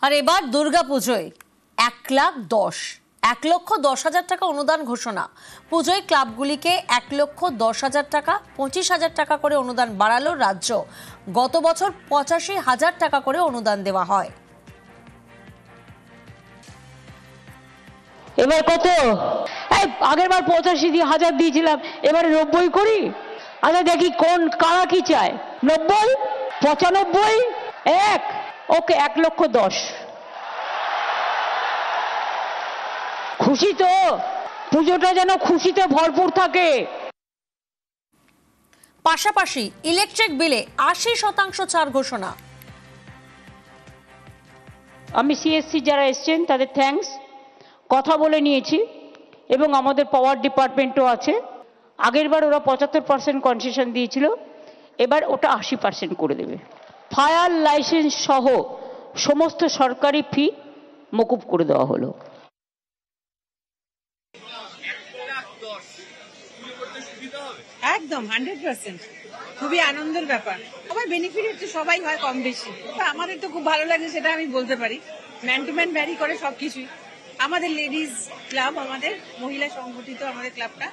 আর এবার দুর্গাপুজোয় 1,10,000 টাকা অনুদান ঘোষণা। পুজোয় ক্লাবগুলিকে 1,10,000 টাকা 25,000 টাকা করে অনুদান বাড়ালো রাজ্য। গত বছর 85,000 টাকা করে অনুদান দেওয়া হয়। এবার কত? আগের বার 85,000 দিয়েছিলাম, এবারে 90 করি। আচ্ছা দেখি কোন কারা কি চায়। 90, 95, 1, ওকে 1,10,000। খুশি তো? পুজোটা যেন খুশিতে ভরপুর থাকে। পাশাপাশি ইলেকট্রিক বিলে 80% ছাড় ঘোষণা। আমি সিএসসি যারা এসছেন তাদের থ্যাঙ্কস, কথা বলে নিয়েছি এবং আমাদের পাওয়ার ডিপার্টমেন্টও আছে। আগের বার ওরা 75% কনসেশন দিয়েছিল, এবার ওটা 80% করে দেবে। ফায়ার লাইসেন্স সহ সমস্ত সরকারি ফি মকুব করে দেওয়া হলো। একদম 100%, খুবই আনন্দের ব্যাপার। সবাই বেনিফিট হচ্ছে, সবাই হয় কম বেশি। আমাদের তো খুব ভালো লাগে, সেটা আমি বলতে পারি। ম্যান টু ম্যান ভ্যারি করে সবকিছুই। আমাদের লেডিজ ক্লাব, আমাদের মহিলা সংগঠিত আমাদের ক্লাবটা,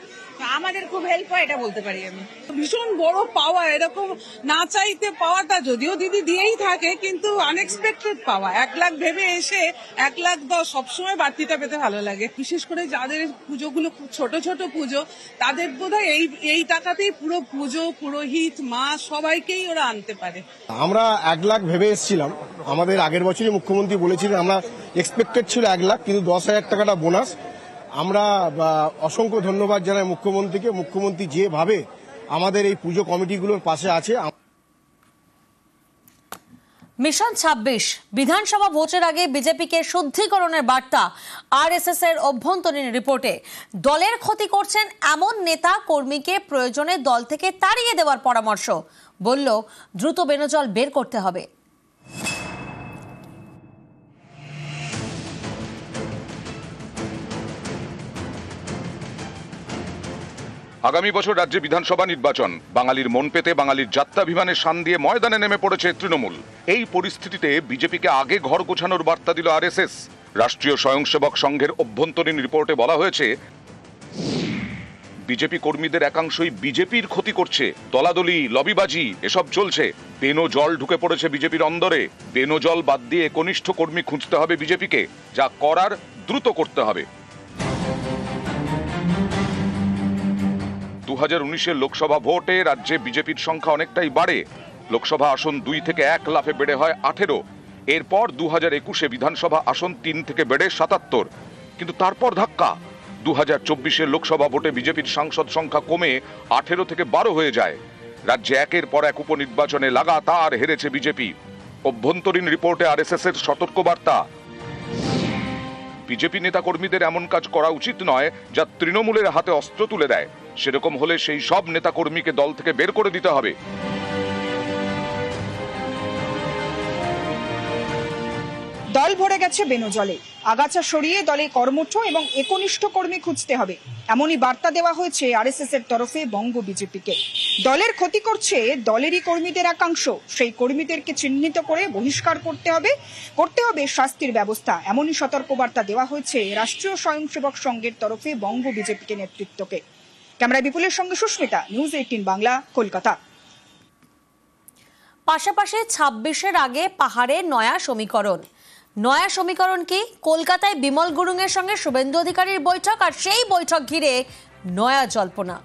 আমাদের খুব হেল্প হয়, এটা বলতে পারি আমি। ভীষণ বড় পাওয়া, এরকম না চাইতে পাওয়াটা, যদিও দিদি দিয়েই থাকে কিন্তু আনএক্সপেক্টেড পাওয়া। 1 লাখ ভেবে এসে 1,10,000 সবসময় বাড়তিটা পেতে ভালো লাগে। বিশেষ করে যাদের পুজোগুলো খুব ছোট ছোট পুজো, তাদের বোধহয় এই টাকাতেই পুরো পুজো, পুরোহিত, মা সবাইকেই ওরা আনতে পারে। আমরা 1 লাখ ভেবে এসেছিলাম। আমাদের আগের বছরই মুখ্যমন্ত্রী বলেছিলেন, আমরা এক্সপেক্টেড ছিল 1 লাখ, কিন্তু 10,000 টাকাটা বোনাস। আমরা অসংখ্য ধন্যবাদ জানাই মুখ্যমন্ত্রীকে। মুখ্যমন্ত্রী যেভাবে আমাদের এই পুজো কমিটিগুলোর পাশে আছে। মিশন 26 বিধানসভা ভোটের আগে বিজেপিকে শুদ্ধিকরণের বার্তা আরএসএস এর অভ্যন্তরীণ রিপোর্টে। দলের ক্ষতি করছেন এমন নেতা কর্মীকে প্রয়োজনে দল থেকে তাড়িয়ে দেওয়ার পরামর্শ। বলল, দ্রুত বেনজল বের করতে হবে। আগামী বছর রাজ্যে বিধানসভা নির্বাচন। বাঙালির মন পেতে বাঙালির যাত্রাভিমানের শান দিয়ে ময়দানে নেমে পড়েছে তৃণমূল। এই পরিস্থিতিতে বিজেপিকে আগে ঘর গোছানোর বার্তা দিল আরএসএস। রাষ্ট্রীয় স্বয়ংসেবক সংঘের অভ্যন্তরীণ রিপোর্টে বলা হয়েছে, বিজেপি কর্মীদের একাংশই বিজেপির ক্ষতি করছে। দলাদলি, লবিবাজি এসব চলছে। বেনজল ঢুকে পড়েছে বিজেপির অন্দরে। বেনজল বাদ দিয়ে কনিষ্ঠ কর্মী খুঁজতে হবে বিজেপিকে। যা করার দ্রুত করতে হবে। 2019-এর লোকসভা ভোটে রাজ্যে বিজেপির সংখ্যা অনেকটাই বাড়ে। লোকসভা আসন 2 থেকে 1 লাফে বেড়ে হয় 18। এরপর 2021-এ বিধানসভা আসন 3 থেকে বেড়ে 77। কিন্তু তারপর ধাক্কা। 2024-এর লোকসভা ভোটে বিজেপির সাংসদ সংখ্যা কমে 18 থেকে 12 হয়ে যায়। রাজ্যে একের পর এক উপনির্বাচনে লাগাতার হেরেছে বিজেপি। অভ্যন্তরীণ রিপোর্টে আরএসএস এর সতর্কবার্তা, বিজেপি নেতা কর্মীদের এমন কাজ করা উচিত নয় যা তৃণমূলের হাতে অস্ত্র তুলে দেয়। সেরকম হলে সেই সব নেতা কর্মীকে দল থেকে বের করে দিতে হবে। দল ভরে গেছে বেনজলে, আগাছা সরিয়ে দলে কর্মঠ এবং একনিষ্ঠ কর্মী খুঁজতে হবে, এমনই বার্তা দেওয়া হয়েছে আরএসএস এর তরফে বঙ্গ বিজেপিকে। দলের ক্ষতি করছে দলেরই কর্মীদের একাংশ, সেই কর্মীদেরকে চিহ্নিত করে বহিষ্কার করতে হবে শাস্তির ব্যবস্থা, এমনই সতর্কবার্তা দেওয়া হয়েছে রাষ্ট্রীয় স্বয়ংসেবক সংঘের তরফে বঙ্গ বিজেপিকে নেতৃত্বকে। ক্যামেরায় বিপুলের সঙ্গে সুস্মিতা, নিউজ 18 বাংলা, কলকাতা। পাশাপাশি 26-এর আগে পাহাড়ে নয়া সমীকরণ। নয়া সমীকরণ কি? কলকাতায় বিমল গুরুং এর সঙ্গে শুভেন্দু অধিকারীর বৈঠক, আর সেই বৈঠক ঘিরে নয়া জল্পনা।